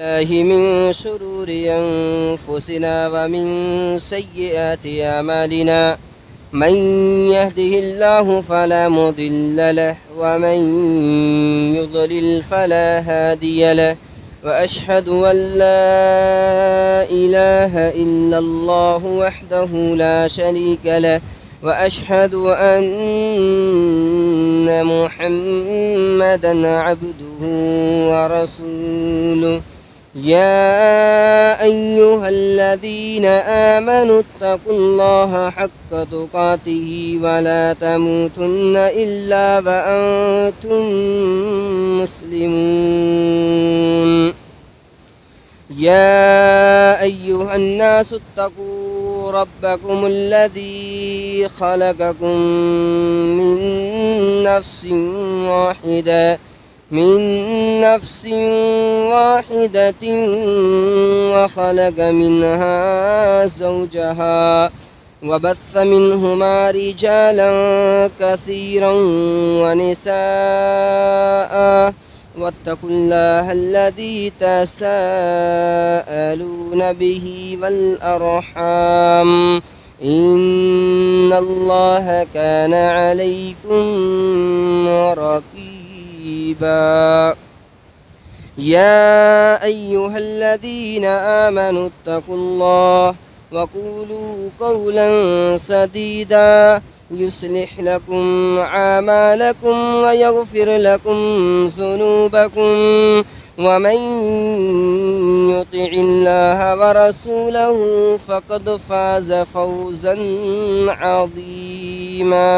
الله من شرور أنفسنا ومن سيئات أعمالنا من يهده الله فلا مضل له ومن يضلل فلا هادي له وأشهد أن لا إله إلا الله وحده لا شريك له وأشهد أن محمدا عبده ورسوله يا أيها الذين آمنوا اتقوا الله حق تقاته ولا تموتن إلا وأنتم مسلمون يا أيها الناس اتقوا ربكم الذي خلقكم من نفس واحدة وخلق منها زوجها وبث منهما رجالا كثيرا ونساء واتقوا الله الذي تساءلون به والأرحام إن الله كان عليكم رقيبا يا أيها الذين آمنوا اتقوا الله وقولوا قولا سديدا يصلح لكم أعمالكم ويغفر لكم ذنوبكم ومن يطع الله ورسوله فقد فاز فوزا عظيما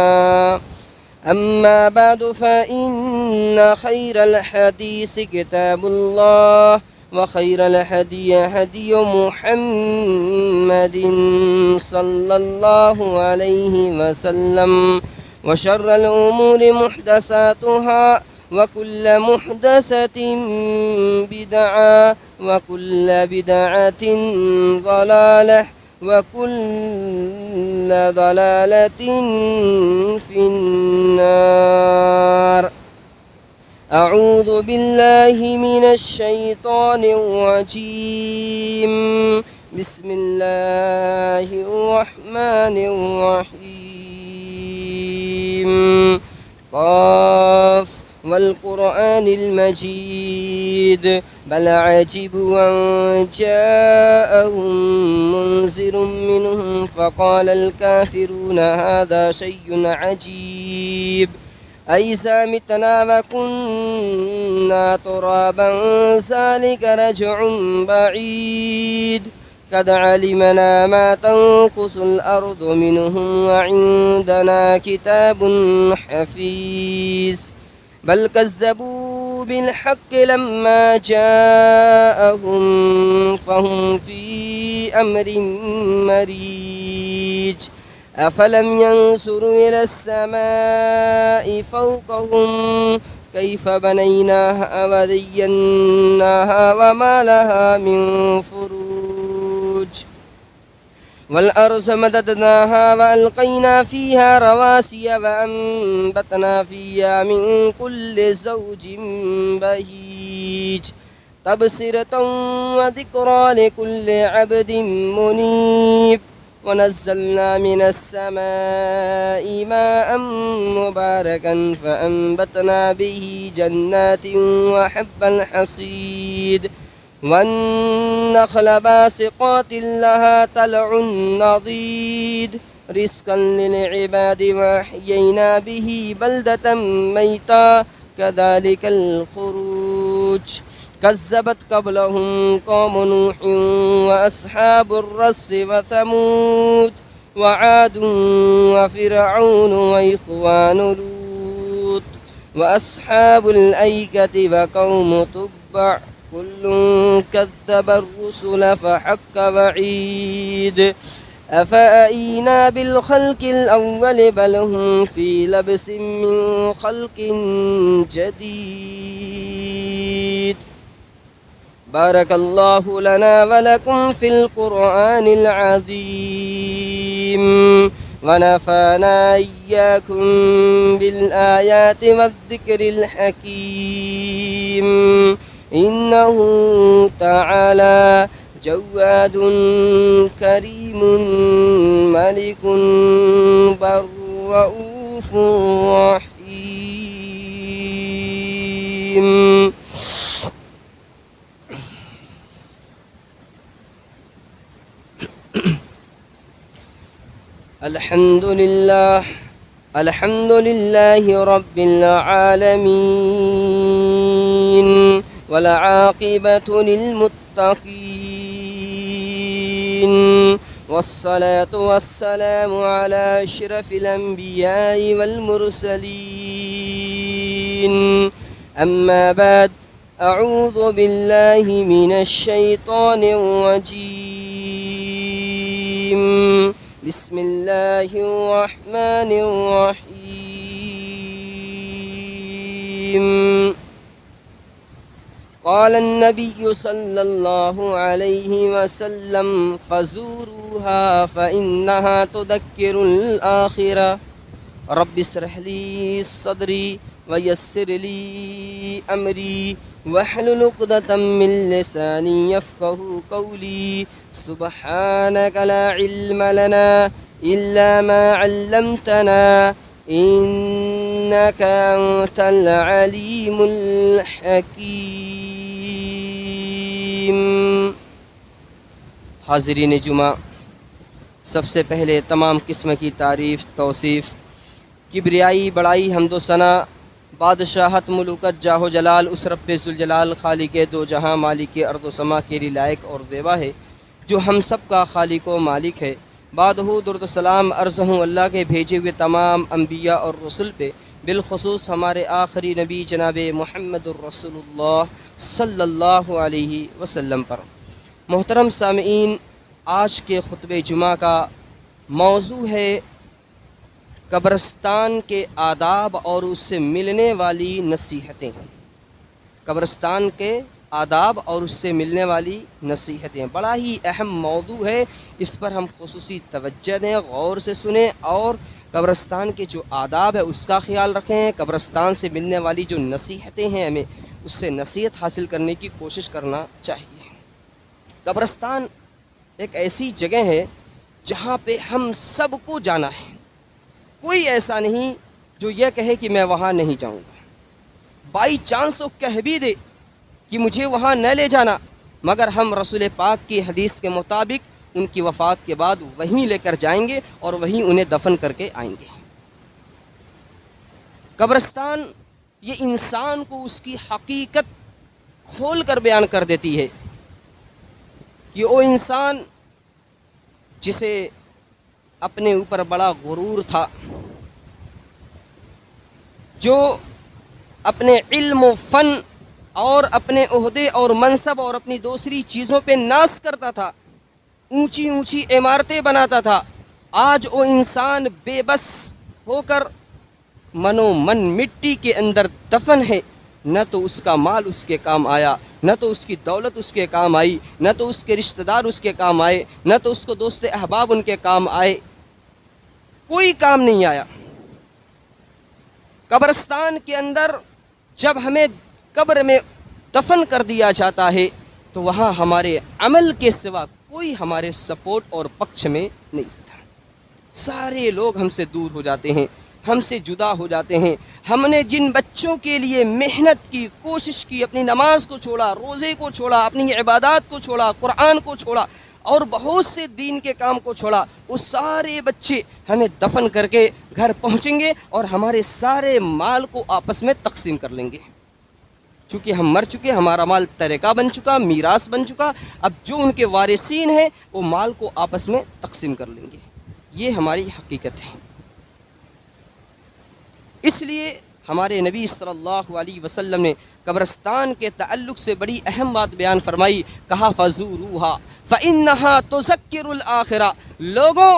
أما بعد فإن خير الحديث كتاب الله وخير الهدي هدي محمد صلى الله عليه وسلم وشر الأمور محدثاتها وكل محدثة بدعة وكل بدعة ضلالة وكل ضلالة في النار. أعوذ بالله من الشيطان الرجيم. بسم الله الرحمن الرحيم. قاف والقرآن المجيد بل عجبوا أن جاءهم منذر منهم فقال الكافرون هذا شيء عجيب أئذا متنا وكنا ترابا ذلك رجع بعيد قد علمنا ما تنقص الأرض منهم وعندنا كتاب حفيظ بل كذبوا بالحق لما جاءهم فهم في أمر مريج أفلم ينظروا إلى السماء فوقهم كيف بنيناها وزيناها وما لها من فروج والأرض مددناها وألقينا فيها رواسي وأنبتنا فيها من كل زوج بهيج تبصرة وذكرى لكل عبد منيب ونزلنا من السماء ماء مباركا فأنبتنا به جنات وحب الحصيد والنخل باسقات لها طلع نضيد رزقا للعباد وأحيينا به بلدة ميتا كذلك الخروج كذبت قبلهم قوم نوح وأصحاب الرس وثمود وعاد وفرعون وإخوان لوط وأصحاب الأيكة وقوم تبع كل كذب الرسل فحق وعيد أفأينا بالخلق الأول بل هم في لبس من خلق جديد. بارك الله لنا ولكم في القرآن العظيم ونفعنا إياكم بالآيات والذكر الحكيم. إنه تعالى جواد كريم ملك بر رؤوف رحيم. الحمد لله رب العالمين والعاقبة للمتقين والصلاة والسلام على أشرف الأنبياء والمرسلين. أما بعد، أعوذ بالله من الشيطان الرجيم. بسم الله الرحمن الرحيم. قال النبي صلى الله عليه وسلم: فزوروها فإنها تذكر الآخرة. رب اشرح لي صدري ويسر لي أمري واحلل عقدة من لساني يفقهوا قولي. سبحانك لا علم لنا إلا ما علمتنا إنك أنت العليم الحكيم. حاضرین جمعہ، سب سے پہلے تمام قسم کی تعریف، توصیف، کبریائی، بڑائی، حمد و ثنا، بادشاہت، ملوکت، جاہ و جلال اس رب ذوالجلال خالق دو جہاں مالک ارض و سما کے لیے لائق اور زیبا ہے، جو ہم سب کا خالق و مالک ہے. بعد درود و سلام عرض ہوں اللہ کے بھیجے ہوئے تمام انبیاء اور رسل پہ، بالخصوص ہمارے آخری نبی جناب محمد الرسول اللہ صلی اللہ علیہ وسلم پر. محترم سامعین، آج کے خطبہ جمعہ کا موضوع ہے قبرستان کے آداب اور اس سے ملنے والی نصیحتیں. قبرستان کے آداب اور اس سے ملنے والی نصیحتیں بڑا ہی اہم موضوع ہے. اس پر ہم خصوصی توجہ دیں، غور سے سنیں اور قبرستان کے جو آداب ہے اس کا خیال رکھیں. قبرستان سے ملنے والی جو نصیحتیں ہیں ہمیں اس سے نصیحت حاصل کرنے کی کوشش کرنا چاہیے. قبرستان ایک ایسی جگہ ہے جہاں پہ ہم سب کو جانا ہے. کوئی ایسا نہیں جو یہ کہے کہ میں وہاں نہیں جاؤں گا. بائی چانس وہ کہہ بھی دے کہ مجھے وہاں نہ لے جانا، مگر ہم رسول پاک کی حدیث کے مطابق ان کی وفات کے بعد وہیں لے کر جائیں گے اور وہیں انہیں دفن کر کے آئیں گے. قبرستان یہ انسان کو اس کی حقیقت کھول کر بیان کر دیتی ہے کہ وہ انسان جسے اپنے اوپر بڑا غرور تھا، جو اپنے علم و فن اور اپنے عہدے اور منصب اور اپنی دوسری چیزوں پہ ناز کرتا تھا، اونچی اونچی عمارتیں بناتا تھا، آج وہ انسان بے بس ہو کر منو من مٹی کے اندر دفن ہے. نہ تو اس کا مال اس کے کام آیا، نہ تو اس کی دولت اس کے کام آئی، نہ تو اس کے رشتہ دار اس کے کام آئے، نہ تو اس کو دوست احباب ان کے کام آئے، کوئی کام نہیں آیا. قبرستان کے اندر جب ہمیں قبر میں دفن کر دیا جاتا ہے تو وہاں ہمارے عمل کے سوا کوئی ہمارے سپورٹ اور پکش میں نہیں ہوتا. سارے لوگ ہم سے دور ہو جاتے ہیں، ہم سے جدا ہو جاتے ہیں. ہم نے جن بچوں کے لیے محنت کی، کوشش کی، اپنی نماز کو چھوڑا، روزے کو چھوڑا، اپنی عبادات کو چھوڑا، قرآن کو چھوڑا اور بہت سے دین کے کام کو چھوڑا، وہ سارے بچے ہمیں دفن کر کے گھر پہنچیں گے اور ہمارے سارے مال کو آپس میں تقسیم کر لیں گے. چونکہ ہم مر چکے، ہمارا مال ترکہ بن چکا، میراث بن چکا، اب جو ان کے وارثین ہیں وہ مال کو آپس میں تقسیم کر لیں گے. یہ ہماری حقیقت ہے. اس لیے ہمارے نبی صلی اللہ علیہ وسلم نے قبرستان کے تعلق سے بڑی اہم بات بیان فرمائی. کہا فزوروہا فإنہا تذکر الآخرہ. لوگوں،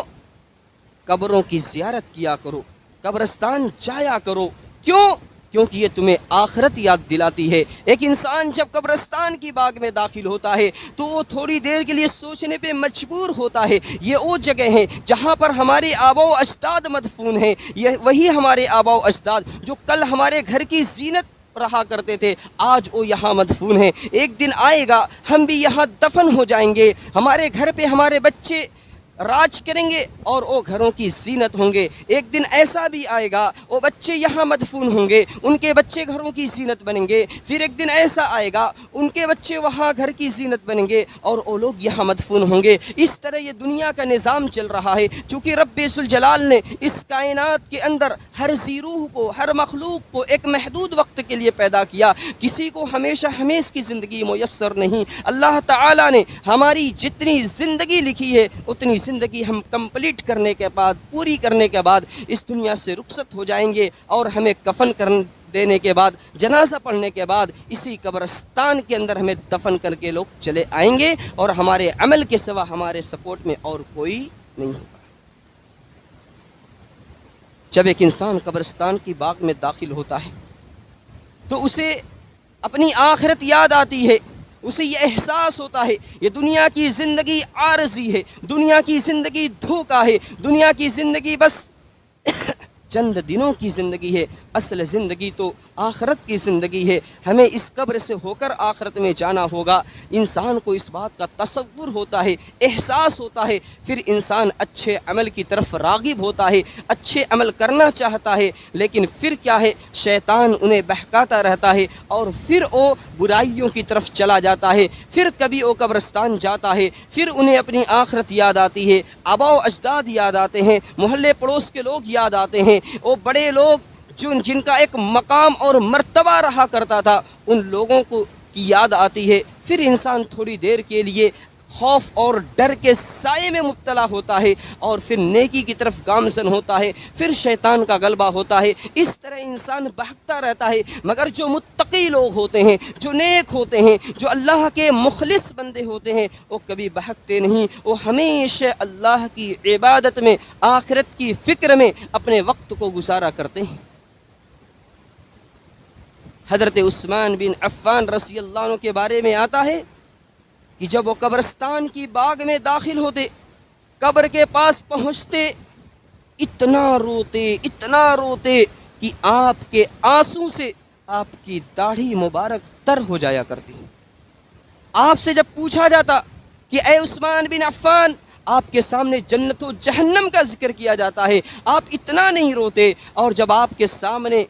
قبروں کی زیارت کیا کرو، قبرستان جایا کرو. کیوں؟ کیونکہ یہ تمہیں آخرت یاد دلاتی ہے. ایک انسان جب قبرستان کی باغ میں داخل ہوتا ہے تو وہ تھوڑی دیر کے لیے سوچنے پہ مجبور ہوتا ہے. یہ وہ جگہ ہیں جہاں پر ہمارے آباء و اجداد مدفون ہیں. یہ وہی ہمارے آباء و اجداد جو کل ہمارے گھر کی زینت رہا کرتے تھے آج وہ یہاں مدفون ہیں. ایک دن آئے گا ہم بھی یہاں دفن ہو جائیں گے. ہمارے گھر پہ ہمارے بچے راج کریں گے اور وہ گھروں کی زینت ہوں گے. ایک دن ایسا بھی آئے گا وہ بچے یہاں مدفون ہوں گے, ان کے بچے گھروں کی زینت بنیں گے. پھر ایک دن ایسا آئے گا ان کے بچے وہاں گھر کی زینت بنیں گے اور وہ لوگ یہاں مدفون ہوں گے. اس طرح یہ دنیا کا نظام چل رہا ہے. چونکہ رب ذوالجلال نے اس کائنات کے اندر ہر ذی روح کو, ہر مخلوق کو ایک محدود وقت کے لیے پیدا کیا. کسی کو ہمیشہ ہمیش کی زندگی میسر نہیں. اللہ تعالیٰ نے ہماری جتنی زندگی لکھی ہے اتنی زندگی ہم کمپلیٹ کرنے کے بعد, پوری کرنے کے بعد اس دنیا سے رخصت ہو جائیں گے اور ہمیں کفن دینے کے بعد, جنازہ پڑھنے کے بعد اسی قبرستان کے اندر ہمیں دفن کر کے لوگ چلے آئیں گے اور ہمارے عمل کے سوا ہمارے سپورٹ میں اور کوئی نہیں ہوگا. جب ایک انسان قبرستان کی باغ میں داخل ہوتا ہے تو اسے اپنی آخرت یاد آتی ہے. اسے یہ احساس ہوتا ہے یہ دنیا کی زندگی عارضی ہے, دنیا کی زندگی دھوکہ ہے, دنیا کی زندگی بس چند دنوں کی زندگی ہے. اصل زندگی تو آخرت کی زندگی ہے. ہمیں اس قبر سے ہو کر آخرت میں جانا ہوگا. انسان کو اس بات کا تصور ہوتا ہے, احساس ہوتا ہے, پھر انسان اچھے عمل کی طرف راغب ہوتا ہے, اچھے عمل کرنا چاہتا ہے. لیکن پھر کیا ہے, شیطان انہیں بہکاتا رہتا ہے اور پھر وہ برائیوں کی طرف چلا جاتا ہے. پھر کبھی وہ قبرستان جاتا ہے, پھر انہیں اپنی آخرت یاد آتی ہے, آبا و اجداد یاد آتے ہیں, محلے پڑوس کے لوگ یاد آتے ہیں, وہ بڑے لوگ جن کا ایک مقام اور مرتبہ رہا کرتا تھا ان لوگوں کو کی یاد آتی ہے. پھر انسان تھوڑی دیر کے لیے خوف اور ڈر کے سائے میں مبتلا ہوتا ہے اور پھر نیکی کی طرف گامزن ہوتا ہے, پھر شیطان کا غلبہ ہوتا ہے. اس طرح انسان بہکتا رہتا ہے. مگر جو متقی لوگ ہوتے ہیں, جو نیک ہوتے ہیں, جو اللہ کے مخلص بندے ہوتے ہیں, وہ کبھی بہکتے نہیں. وہ ہمیشہ اللہ کی عبادت میں, آخرت کی فکر میں اپنے وقت کو گزارا کرتے ہیں. حضرت عثمان بن عفان رضی اللہ عنہ کے بارے میں آتا ہے کہ جب وہ قبرستان کی باغ میں داخل ہوتے, قبر کے پاس پہنچتے, اتنا روتے کہ آپ کے آنسو سے آپ کی داڑھی مبارک تر ہو جایا کرتی. آپ سے جب پوچھا جاتا کہ اے عثمان بن عفان, آپ کے سامنے جنت و جہنم کا ذکر کیا جاتا ہے, آپ اتنا نہیں روتے, اور جب آپ کے سامنے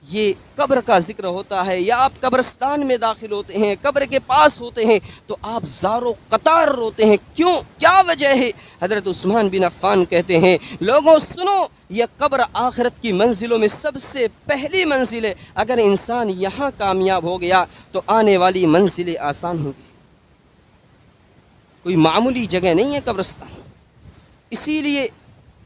یہ قبر کا ذکر ہوتا ہے یا آپ قبرستان میں داخل ہوتے ہیں, قبر کے پاس ہوتے ہیں, تو آپ زار و قطار روتے ہیں. کیوں, کیا وجہ ہے؟ حضرت عثمان بن عفان کہتے ہیں, لوگوں سنو, یہ قبر آخرت کی منزلوں میں سب سے پہلی منزل ہے. اگر انسان یہاں کامیاب ہو گیا تو آنے والی منزلیں آسان ہوں گی. کوئی معمولی جگہ نہیں ہے قبرستان. اسی لیے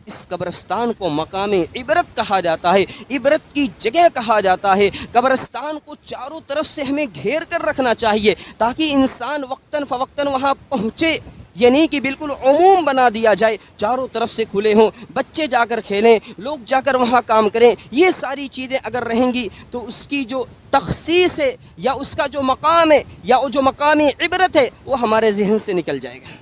اس قبرستان کو مقام عبرت کہا جاتا ہے, عبرت کی جگہ کہا جاتا ہے. قبرستان کو چاروں طرف سے ہمیں گھیر کر رکھنا چاہیے تاکہ انسان وقتاً فوقتاً وہاں پہنچے. یہ نہیں کہ بالکل عموم بنا دیا جائے, چاروں طرف سے کھلے ہوں, بچے جا کر کھیلیں, لوگ جا کر وہاں کام کریں. یہ ساری چیزیں اگر رہیں گی تو اس کی جو تخصیص ہے یا اس کا جو مقام ہے یا وہ جو مقام عبرت ہے وہ ہمارے ذہن سے نکل جائے گا.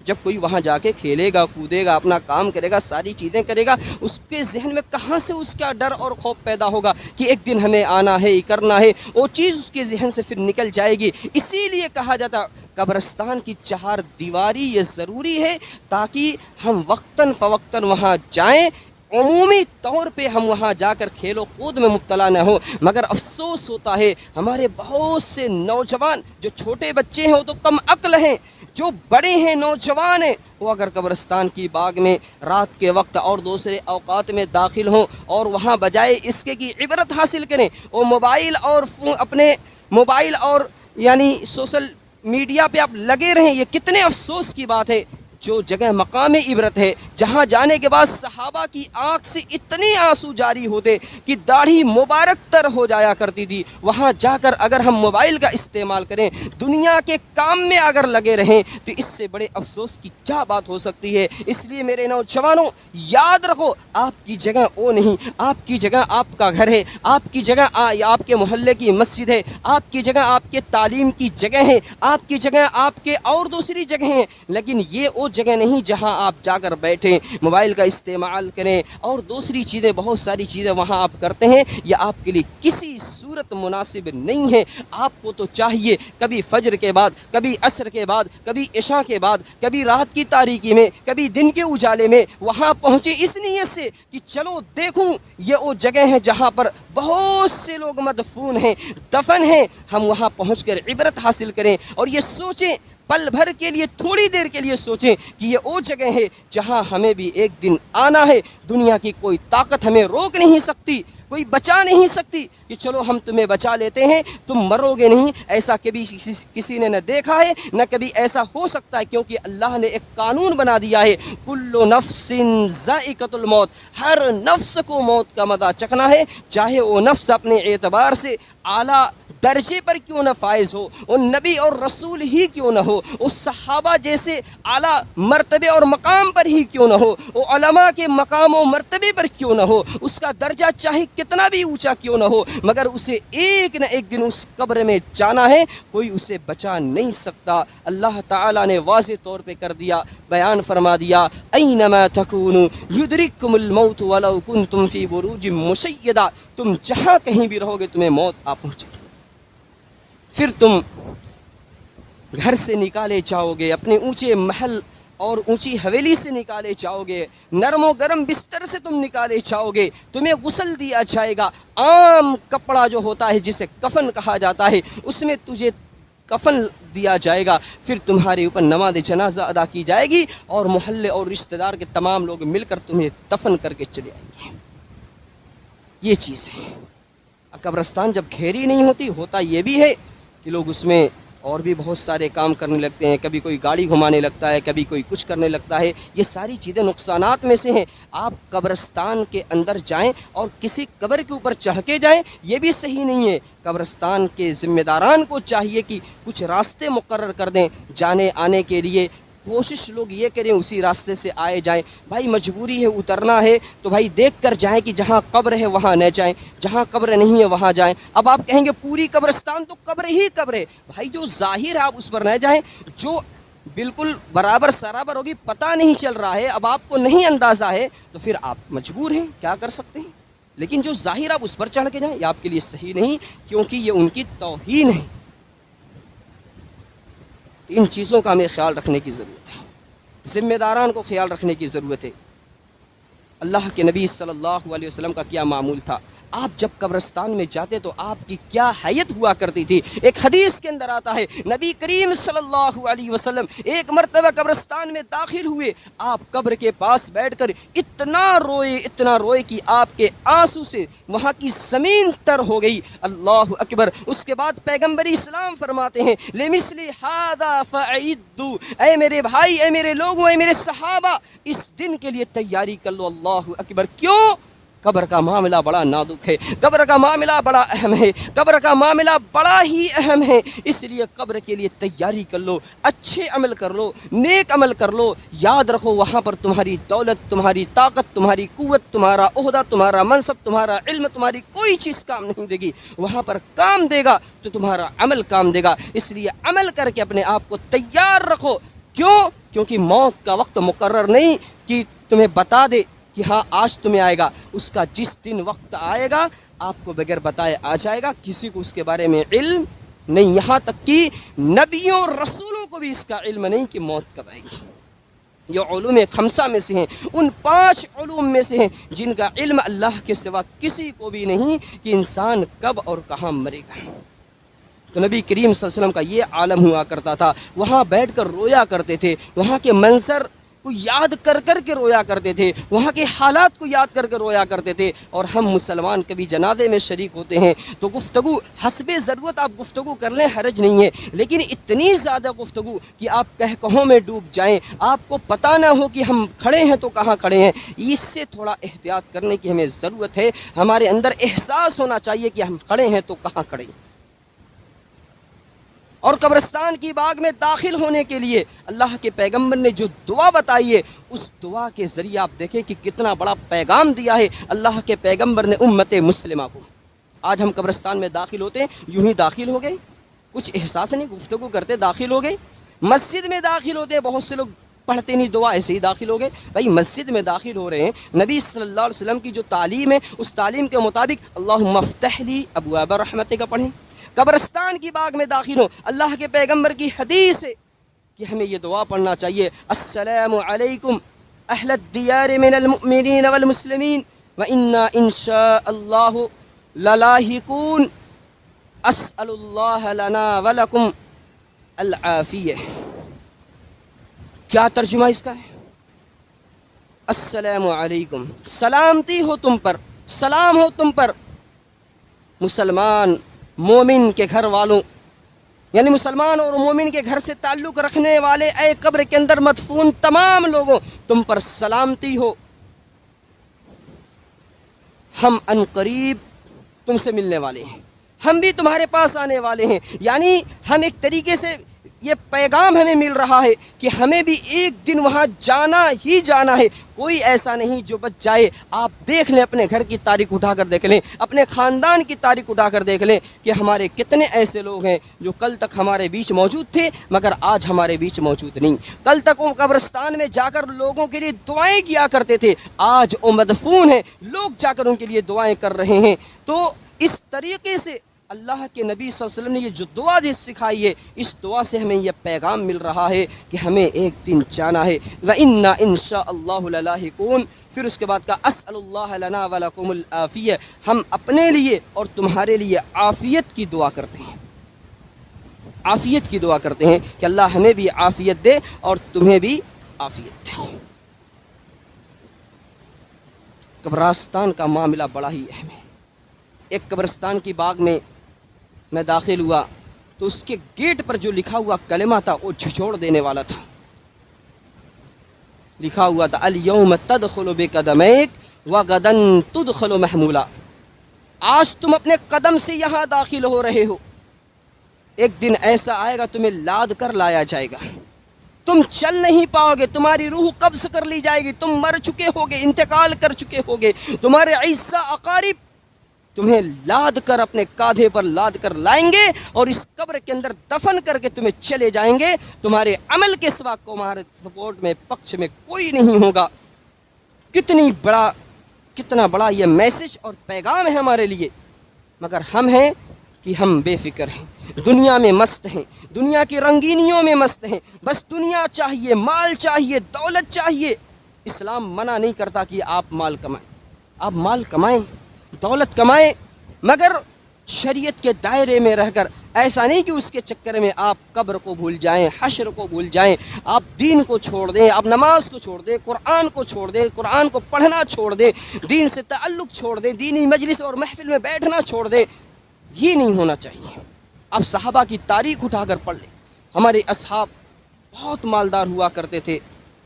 جب کوئی وہاں جا کے کھیلے گا, کودے گا, اپنا کام کرے گا, ساری چیزیں کرے گا, اس کے ذہن میں کہاں سے اس کا ڈر اور خوف پیدا ہوگا کہ ایک دن ہمیں آنا ہے, یہ کرنا ہے. وہ چیز اس کے ذہن سے پھر نکل جائے گی. اسی لیے کہا جاتا قبرستان کی چہار دیواری یہ ضروری ہے تاکہ ہم وقتاً فوقتاً وہاں جائیں, عمومی طور پہ ہم وہاں جا کر کھیل و کود میں مبتلا نہ ہو. مگر افسوس ہوتا ہے ہمارے بہت سے نوجوان, جو چھوٹے بچے ہیں وہ تو کم عقل ہیں, جو بڑے ہیں نوجوان ہیں, وہ اگر قبرستان کی باغ میں رات کے وقت اور دوسرے اوقات میں داخل ہوں اور وہاں بجائے اس کے کی عبرت حاصل کریں, وہ اپنے موبائل اور یعنی سوشل میڈیا پہ آپ لگے رہیں. یہ کتنے افسوس کی بات ہے. جو جگہ مقام عبرت ہے, جہاں جانے کے بعد صحابہ کی آنکھ سے اتنے آنسو جاری ہوتے کہ داڑھی مبارک تر ہو جایا کرتی تھی, وہاں جا کر اگر ہم موبائل کا استعمال کریں, دنیا کے کام میں اگر لگے رہیں, تو اس سے بڑے افسوس کی کیا بات ہو سکتی ہے. اس لیے میرے نوجوانوں, یاد رکھو, آپ کی جگہ وہ نہیں, آپ کی جگہ آپ کا گھر ہے, آپ کی جگہ آپ کے محلے کی مسجد ہے, آپ کی جگہ آپ کے تعلیم کی جگہ ہے, آپ کی جگہ آپ کے اور دوسری جگہ ہیں. لیکن یہ وہ جگہ نہیں جہاں آپ جا کر بیٹھیں، موبائل کا استعمال کریں اور دوسری چیزیں، بہت ساری چیزیں وہاں آپ کرتے ہیں، یہ آپ کے لیے کسی صورت مناسب نہیں ہے۔ آپ کو تو چاہیے کبھی فجر کے بعد، کبھی عصر کے بعد، کبھی عشاء کے بعد، کبھی رات کی تاریکی میں، کبھی دن کے اجالے میں وہاں پہنچے، اس نیت سے کہ چلو دیکھوں یہ وہ جگہ ہے جہاں پر بہت سے لوگ مدفون ہیں، دفن ہیں، ہم وہاں پہنچ کر عبرت حاصل کریں اور یہ سوچیں، پل بھر کے لیے، تھوڑی دیر کے لیے سوچیں کہ یہ وہ جگہ ہے جہاں ہمیں بھی ایک دن آنا ہے۔ دنیا کی کوئی طاقت ہمیں روک نہیں سکتی، کوئی بچا نہیں سکتی کہ چلو ہم تمہیں بچا لیتے ہیں، تم مرو گے نہیں۔ ایسا کبھی کسی نے نہ دیکھا ہے، نہ کبھی ایسا ہو سکتا ہے، کیونکہ اللہ نے ایک قانون بنا دیا ہے، کل نفس ذائقۃ الموت، ہر نفس کو موت کا مزہ چکھنا ہے، چاہے وہ نفس اپنے اعتبار سے اعلیٰ درجے پر کیوں نہ فائز ہو، وہ نبی اور رسول ہی کیوں نہ ہو، اس صحابہ جیسے اعلیٰ مرتبے اور مقام پر ہی کیوں نہ ہو، وہ علماء کے مقام و مرتبے پر کیوں نہ ہو، اس کا درجہ چاہے کتنا بھی اونچا کیوں نہ ہو، مگر اسے ایک نہ ایک دن اس قبر میں جانا ہے، کوئی اسے بچا نہیں سکتا۔ اللہ تعالیٰ نے واضح طور پہ کر دیا، بیان فرما دیا، اینما تکونوا یدرککم الموت ولو کنتم فی بروج مشیدہ، تم جہاں کہیں بھی رہو گے تمہیں موت آ پہنچے گی۔ پھر تم گھر سے نکالے جاؤ گے، اپنے اونچے محل اور اونچی حویلی سے نکالے جاؤ گے، نرم و گرم بستر سے تم نکالے جاؤ گے، تمہیں غسل دیا جائے گا، عام کپڑا جو ہوتا ہے جسے کفن کہا جاتا ہے اس میں تجھے کفن دیا جائے گا، پھر تمہارے اوپر نماز جنازہ ادا کی جائے گی اور محلے اور رشتہ دار کے تمام لوگ مل کر تمہیں دفن کر کے چلے آئیں گے۔ یہ چیز ہے۔ قبرستان جب گھیری نہیں ہوتی، ہوتا یہ بھی ہے کہ لوگ اس میں اور بھی بہت سارے کام کرنے لگتے ہیں، کبھی کوئی گاڑی گھمانے لگتا ہے، کبھی کوئی کچھ کرنے لگتا ہے، یہ ساری چیزیں نقصانات میں سے ہیں۔ آپ قبرستان کے اندر جائیں اور کسی قبر کے اوپر چڑھ کے جائیں، یہ بھی صحیح نہیں ہے۔ قبرستان کے ذمہ داران کو چاہیے کہ کچھ راستے مقرر کر دیں جانے آنے کے لیے، کوشش لوگ یہ کریں اسی راستے سے آئے جائیں۔ بھائی مجبوری ہے، اترنا ہے تو بھائی دیکھ کر جائیں کہ جہاں قبر ہے وہاں نہ جائیں، جہاں قبر نہیں ہے وہاں جائیں۔ اب آپ کہیں گے پوری قبرستان تو قبر ہی قبر ہے، بھائی جو ظاہر ہے آپ اس پر نہ جائیں، جو بالکل برابر سرابر ہوگی پتہ نہیں چل رہا ہے، اب آپ کو نہیں اندازہ ہے تو پھر آپ مجبور ہیں، کیا کر سکتے ہیں۔ لیکن جو ظاہر آپ اس پر چڑھ کے جائیں، یہ آپ کے لیے صحیح نہیں، کیونکہ یہ ان کی توہین ہے۔ ان چیزوں کا ہمیں خیال رکھنے کی ضرورت ہے، ذمہ داران کو خیال رکھنے کی ضرورت ہے۔ اللہ کے نبی صلی اللہ علیہ وسلم کا کیا معمول تھا؟ آپ جب قبرستان میں جاتے تو آپ کی کیا حیت ہوا کرتی تھی؟ ایک حدیث کے اندر آتا ہے، نبی کریم صلی اللہ علیہ وسلم ایک مرتبہ قبرستان میں داخل ہوئے، آپ قبر کے پاس بیٹھ کر اتنا روئے کہ آپ کے آنسو سے وہاں کی زمین تر ہو گئی۔ اللہ اکبر۔ اس کے بعد پیغمبر اسلام فرماتے ہیں، لمثل ھذا فاعدوا، اے میرے بھائی، اے میرے لوگوں، اے میرے صحابہ، اس دن کے لیے تیاری کر لو۔ اللہ اکبر۔ کیوں؟ قبر کا معاملہ بڑا نازک ہے، قبر کا معاملہ بڑا اہم ہے، قبر کا معاملہ بڑا ہی اہم ہے، اس لیے قبر کے لیے تیاری کر لو، اچھے عمل کر لو، نیک عمل کر لو۔ یاد رکھو وہاں پر تمہاری دولت، تمہاری طاقت، تمہاری قوت، تمہارا عہدہ، تمہارا منصب، تمہارا علم، تمہاری کوئی چیز کام نہیں دے گی۔ وہاں پر کام دے گا تو تمہارا عمل کام دے گا، اس لیے عمل کر کے اپنے آپ کو تیار رکھو۔ کیوں؟ کیونکہ موت کا وقت مقرر نہیں کہ تمہیں بتا دے کہ ہاں آج تمہیں آئے گا، اس کا جس دن وقت آئے گا آپ کو بغیر بتائے آ جائے گا، کسی کو اس کے بارے میں علم نہیں، یہاں تک کہ نبیوں اور رسولوں کو بھی اس کا علم نہیں کہ موت کب آئے گی۔ یہ علوم خمسہ میں سے ہیں، ان 5 علوم میں سے ہیں جن کا علم اللہ کے سوا کسی کو بھی نہیں کہ انسان کب اور کہاں مرے گا۔ تو نبی کریم صلی اللہ علیہ وسلم کا یہ عالم ہوا کرتا تھا، وہاں بیٹھ کر رویا کرتے تھے، وہاں کے منظر کو یاد کر کر کے رویا کرتے تھے، وہاں کے حالات کو یاد کر کے رویا کرتے تھے۔ اور ہم مسلمان کبھی جنازے میں شریک ہوتے ہیں تو گفتگو حسب ضرورت آپ گفتگو کر لیں، حرج نہیں ہے، لیکن اتنی زیادہ گفتگو کہ آپ کہکہوں میں ڈوب جائیں، آپ کو پتہ نہ ہو کہ ہم کھڑے ہیں تو کہاں کھڑے ہیں، اس سے تھوڑا احتیاط کرنے کی ہمیں ضرورت ہے۔ ہمارے اندر احساس ہونا چاہیے کہ ہم کھڑے ہیں تو کہاں کھڑے ہیں۔ اور قبرستان کی باغ میں داخل ہونے کے لیے اللہ کے پیغمبر نے جو دعا بتائی ہے، اس دعا کے ذریعے آپ دیکھیں کہ کتنا بڑا پیغام دیا ہے اللہ کے پیغمبر نے امت مسلمہ کو۔ آج ہم قبرستان میں داخل ہوتے ہیں، یوں ہی داخل ہو گئے، کچھ احساس نہیں، گفتگو کرتے داخل ہو گئے۔ مسجد میں داخل ہوتے ہیں، بہت سے لوگ پڑھتے نہیں دعا ایسے ہی داخل ہو گئے؟ بھائی مسجد میں داخل ہو رہے ہیں، نبی صلی اللہ علیہ وسلم کی جو تعلیم ہے اس تعلیم کے مطابق اللہم افتح لی ابواب رحمتک کا پڑھیں۔ قبرستان کی باغ میں داخل ہوں، اللہ کے پیغمبر کی حدیث ہے کہ ہمیں یہ دعا پڑھنا چاہیے، السلام علیکم اہل الدیار من المؤمنین والمسلمین وإنا ان شاء اللہ للاحقون اسأل اللہ لنا ولکم العافیہ۔ کیا ترجمہ اس کا ہے؟ السلام علیکم، سلامتی ہو تم پر، سلام ہو تم پر، مسلمان مومن کے گھر والوں، یعنی مسلمان اور مومن کے گھر سے تعلق رکھنے والے اے قبر کے اندر مدفون تمام لوگوں، تم پر سلامتی ہو، ہم ان قریب تم سے ملنے والے ہیں، ہم بھی تمہارے پاس آنے والے ہیں۔ یعنی ہم ایک طریقے سے یہ پیغام ہمیں مل رہا ہے کہ ہمیں بھی ایک دن وہاں جانا ہی جانا ہے، کوئی ایسا نہیں جو بچ جائے۔ آپ دیکھ لیں، اپنے گھر کی تاریخ اٹھا کر دیکھ لیں، اپنے خاندان کی تاریخ اٹھا کر دیکھ لیں کہ ہمارے کتنے ایسے لوگ ہیں جو کل تک ہمارے بیچ موجود تھے مگر آج ہمارے بیچ موجود نہیں۔ کل تک وہ قبرستان میں جا کر لوگوں کے لیے دعائیں کیا کرتے تھے، آج وہ مدفون ہیں، لوگ جا کر ان کے لیے دعائیں کر رہے ہیں۔ تو اس طریقے سے اللہ کے نبی صلی اللہ علیہ وسلم نے یہ جو دعا سکھائی ہے، اس دعا سے ہمیں یہ پیغام مل رہا ہے کہ ہمیں ایک دن جانا ہے۔ وَإِنَّا إِن شَاءَ اللَّهُ لَلَاحِقُونَ۔ پھر اس کے بعد کا اسأل اللہ لنا ولکم العافیہ، ہم اپنے لیے اور تمہارے لیے عافیت کی دعا کرتے ہیں، عافیت کی دعا کرتے ہیں کہ اللہ ہمیں بھی عافیت دے اور تمہیں بھی عافیت دے۔ قبرستان کا معاملہ بڑا ہی اہم ہے۔ ایک قبرستان کی باغ میں داخل ہوا تو اس کے گیٹ پر جو لکھا ہوا کلمہ تھا وہ جھنجھوڑ دینے والا تھا۔ لکھا ہوا تھا الیوم تدخل بقدمیک وغدا تدخل محمولا، آج تم اپنے قدم سے یہاں داخل ہو رہے ہو، ایک دن ایسا آئے گا تمہیں لاد کر لایا جائے گا، تم چل نہیں پاؤ گے، تمہاری روح قبض کر لی جائے گی، تم مر چکے ہوگے، انتقال کر چکے ہوگے، تمہارے عیسیٰ اقارب تمہیں لاد کر اپنے کاندھے پر لاد کر لائیں گے اور اس قبر کے اندر دفن کر کے تمہیں چلے جائیں گے، تمہارے عمل کے سوا تمہارے سپورٹ میں پکش میں کوئی نہیں ہوگا۔ کتنا بڑا یہ میسج اور پیغام ہے ہمارے لیے، مگر ہم ہیں کہ ہم بے فکر ہیں، دنیا میں مست ہیں، دنیا کی رنگینیوں میں مست ہیں، بس دنیا چاہیے، مال چاہیے، دولت چاہیے۔ اسلام منع نہیں کرتا کہ آپ مال کمائیں، آپ مال کمائیں، دولت کمائیں، مگر شریعت کے دائرے میں رہ کر، ایسا نہیں کہ اس کے چکر میں آپ قبر کو بھول جائیں، حشر کو بھول جائیں، آپ دین کو چھوڑ دیں، آپ نماز کو چھوڑ دیں، قرآن کو چھوڑ دیں، قرآن کو پڑھنا چھوڑ دیں، دین سے تعلق چھوڑ دیں، دینی مجلس اور محفل میں بیٹھنا چھوڑ دیں۔ یہ نہیں ہونا چاہیے۔ اب صحابہ کی تاریخ اٹھا کر پڑھ لیں، ہمارے اصحاب بہت مالدار ہوا کرتے تھے،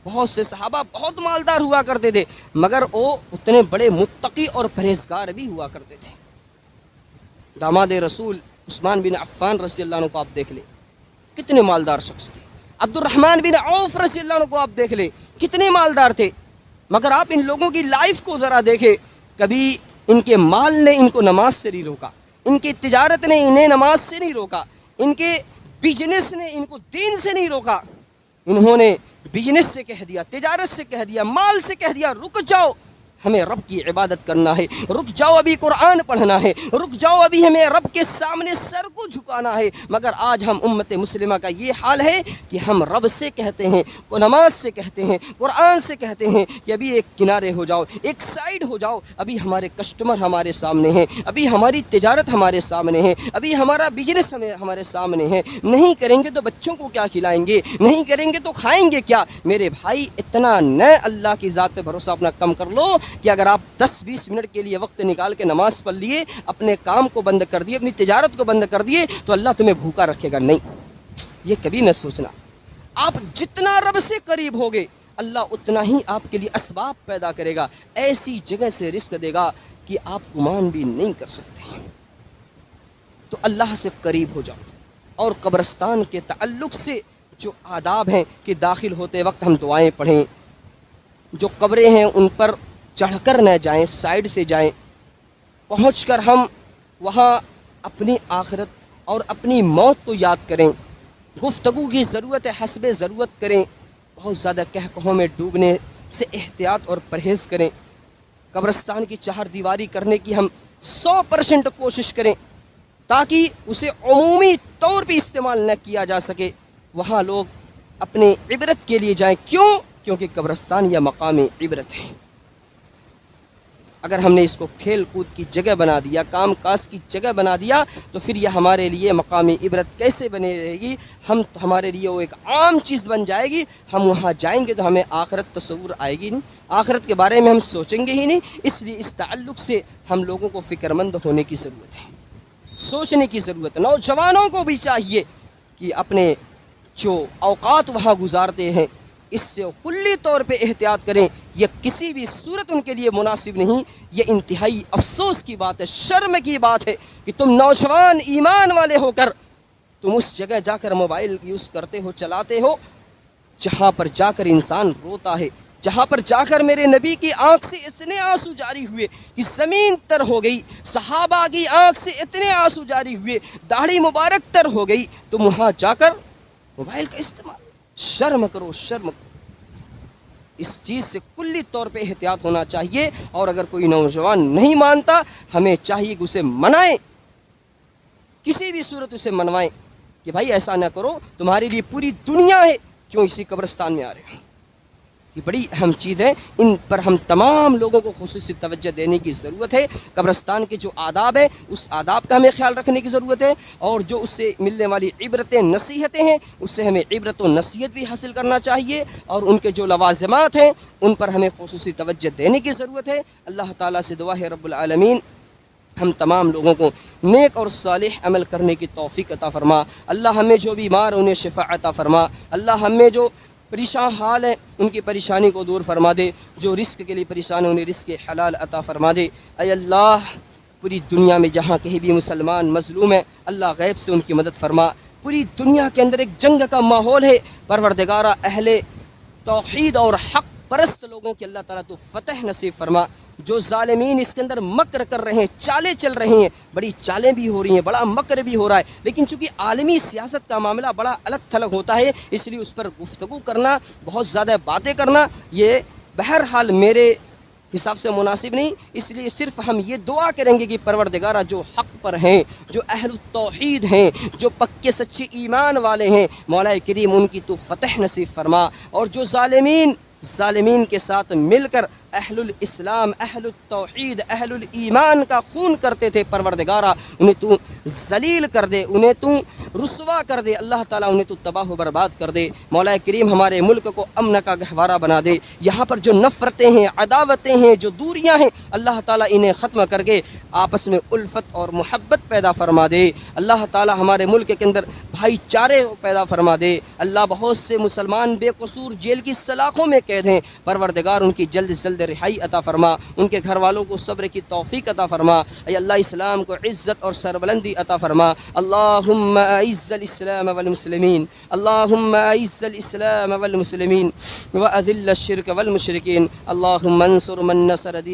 بہت سے صحابہ بہت مالدار ہوا کرتے تھے، مگر وہ اتنے بڑے متقی اور پرہیزگار بھی ہوا کرتے تھے۔ داماد رسول عثمان بن عفان رضی اللہ عنہ کو آپ دیکھ لیں، کتنے مالدار شخص تھے۔ عبد الرحمن بن عوف رضی اللہ عنہ کو آپ دیکھ لیں، کتنے مالدار تھے، مگر آپ ان لوگوں کی لائف کو ذرا دیکھیں، کبھی ان کے مال نے ان کو نماز سے نہیں روکا، ان کی تجارت نے انہیں نماز سے نہیں روکا، ان کے بزنس نے ان کو دین سے نہیں روکا۔ انہوں نے بزنس سے کہہ دیا، تجارت سے کہہ دیا، مال سے کہہ دیا، رک جاؤ، ہمیں رب کی عبادت کرنا ہے، رک جاؤ ابھی قرآن پڑھنا ہے، رک جاؤ ابھی ہمیں رب کے سامنے سر کو جھکانا ہے۔ مگر آج ہم امت مسلمہ کا یہ حال ہے کہ ہم رب سے کہتے ہیں، نماز سے کہتے ہیں، قرآن سے کہتے ہیں کہ ابھی ایک کنارے ہو جاؤ، ایک سائیڈ ہو جاؤ، ابھی ہمارے کسٹمر ہمارے سامنے ہیں، ابھی ہماری تجارت ہمارے سامنے ہے، ابھی ہمارا بزنس ہمارے سامنے ہے، نہیں کریں گے تو بچوں کو کیا کھلائیں گے، نہیں کریں گے تو کھائیں گے کیا؟ میرے بھائی اتنا نہ اللہ کی ذات پہ بھروسہ اپنا کم کر لو کہ اگر آپ 10-20 منٹ کے لیے وقت نکال کے نماز پڑھ لیے، اپنے کام کو بند کر دیے، اپنی تجارت کو بند کر دیے، تو اللہ تمہیں بھوکا رکھے گا نہیں۔ یہ کبھی نہ سوچنا۔ آپ جتنا رب سے قریب ہوگے، اللہ اتنا ہی آپ کے لیے اسباب پیدا کرے گا، ایسی جگہ سے رزق دے گا کہ آپ گمان بھی نہیں کر سکتے۔ تو اللہ سے قریب ہو جاؤ، اور قبرستان کے تعلق سے جو آداب ہیں کہ داخل ہوتے وقت ہم دعائیں پڑھیں، جو قبریں ہیں ان پر چڑھ کر نہ جائیں، سائیڈ سے جائیں، پہنچ کر ہم وہاں اپنی آخرت اور اپنی موت کو یاد کریں، گفتگو کی ضرورت ہے حسب ضرورت کریں، بہت زیادہ کہکہوں میں ڈوبنے سے احتیاط اور پرہیز کریں. قبرستان کی چہار دیواری کرنے کی ہم 100% کوشش کریں تاکہ اسے عمومی طور پہ استعمال نہ کیا جا سکے. وہاں لوگ اپنے عبرت کے لیے جائیں. کیوں؟ کیونکہ قبرستان یا مقام عبرت ہے. اگر ہم نے اس کو کھیل کود کی جگہ بنا دیا، کام کاج کی جگہ بنا دیا، تو پھر یہ ہمارے لیے مقام عبرت کیسے بنے رہے گی؟ ہمارے لیے وہ ایک عام چیز بن جائے گی. ہم وہاں جائیں گے تو ہمیں آخرت تصور آئے گی نہیں، آخرت کے بارے میں ہم سوچیں گے ہی نہیں. اس لیے اس تعلق سے ہم لوگوں کو فکر مند ہونے کی ضرورت ہے، سوچنے کی ضرورت ہے. نوجوانوں کو بھی چاہیے کہ اپنے جو اوقات وہاں گزارتے ہیں اس سے کلی طور پہ احتیاط کریں. یہ کسی بھی صورت ان کے لیے مناسب نہیں. یہ انتہائی افسوس کی بات ہے، شرم کی بات ہے کہ تم نوجوان ایمان والے ہو کر تم اس جگہ جا کر موبائل یوز کرتے ہو، چلاتے ہو، جہاں پر جا کر انسان روتا ہے، جہاں پر جا کر میرے نبی کی آنکھ سے اتنے آنسو جاری ہوئے کہ زمین تر ہو گئی، صحابہ کی آنکھ سے اتنے آنسو جاری ہوئے، داڑھی مبارک تر ہو گئی. تم وہاں جا کر موبائل کا استعمال. شرم کرو، شرم کرو. اس چیز سے کلی طور پہ احتیاط ہونا چاہیے. اور اگر کوئی نوجوان نہیں مانتا، ہمیں چاہیے کہ اسے منائیں، کسی بھی صورت اسے منوائیں کہ بھائی ایسا نہ کرو، تمہارے لیے پوری دنیا ہے، کیوں اسی قبرستان میں آ رہے ہو. یہ بڑی اہم چیز ہے، ان پر ہم تمام لوگوں کو خصوصی توجہ دینے کی ضرورت ہے. قبرستان کے جو آداب ہیں اس آداب کا ہمیں خیال رکھنے کی ضرورت ہے، اور جو اس سے ملنے والی عبرتیں نصیحتیں ہیں اس سے ہمیں عبرت و نصیحت بھی حاصل کرنا چاہیے، اور ان کے جو لوازمات ہیں ان پر ہمیں خصوصی توجہ دینے کی ضرورت ہے. اللہ تعالیٰ سے دعا ہے رب العالمین ہم تمام لوگوں کو نیک اور صالح عمل کرنے کی توفیق عطا فرما. اللہ ہمیں جو بیمار انہیں شفا عطا فرما. اللہ ہمیں جو پریشان حال ہیں ان کی پریشانی کو دور فرما دے. جو رزق کے لیے پریشان ہیں انہیں رزق حلال عطا فرما دے. اے اللہ پوری دنیا میں جہاں کہیں بھی مسلمان مظلوم ہیں، اللہ غیب سے ان کی مدد فرما. پوری دنیا کے اندر ایک جنگ کا ماحول ہے، پروردگارہ اہل توحید اور حق پرست لوگوں کی اللہ تعالیٰ تو فتح نصیب فرما. جو ظالمین اس کے اندر مکر کر رہے ہیں، چالیں چل رہی ہیں، بڑی چالیں بھی ہو رہی ہیں، بڑا مکر بھی ہو رہا ہے، لیکن چونکہ عالمی سیاست کا معاملہ بڑا الگ تھلگ ہوتا ہے، اس لیے اس پر گفتگو کرنا، بہت زیادہ باتیں کرنا، یہ بہرحال میرے حساب سے مناسب نہیں. اس لیے صرف ہم یہ دعا کریں گے کہ پروردگارہ جو حق پر ہیں، جو اہل التوحید ہیں، جو پکے سچے ایمان والے ہیں، مولا کریم ان کی تو فتح نصیب فرما. اور جو ظالمین کے ساتھ مل کر اہل الاسلام، اہل التوحید، اہل الایمان کا خون کرتے تھے، پروردگارہ انہیں تو ذلیل کر دے، انہیں تو رسوا کر دے. اللہ تعالیٰ انہیں تو تباہ و برباد کر دے. مولا کریم ہمارے ملک کو امن کا گہوارہ بنا دے. یہاں پر جو نفرتیں ہیں، عداوتیں ہیں، جو دوریاں ہیں، اللہ تعالیٰ انہیں ختم کر کے آپس میں الفت اور محبت پیدا فرما دے. اللہ تعالیٰ ہمارے ملک کے اندر بھائی چارے پیدا فرما دے. اللہ بہت سے مسلمان بے قصور جیل کی سلاخوں میں قید ہیں، پروردگار ان کی جلد سے جلد رہائی عطا فرما. ان کے گھر والوں کو صبر کی توفیق عطا فرما. اے اللہ اسلام کو عزت اور سربلندی عطا فرما. اللہم اعز الاسلام والمسلمین، اللہم اعز الاسلام والمسلمین واذل الشرک والمشرکین. اللہم انصر من نصر دین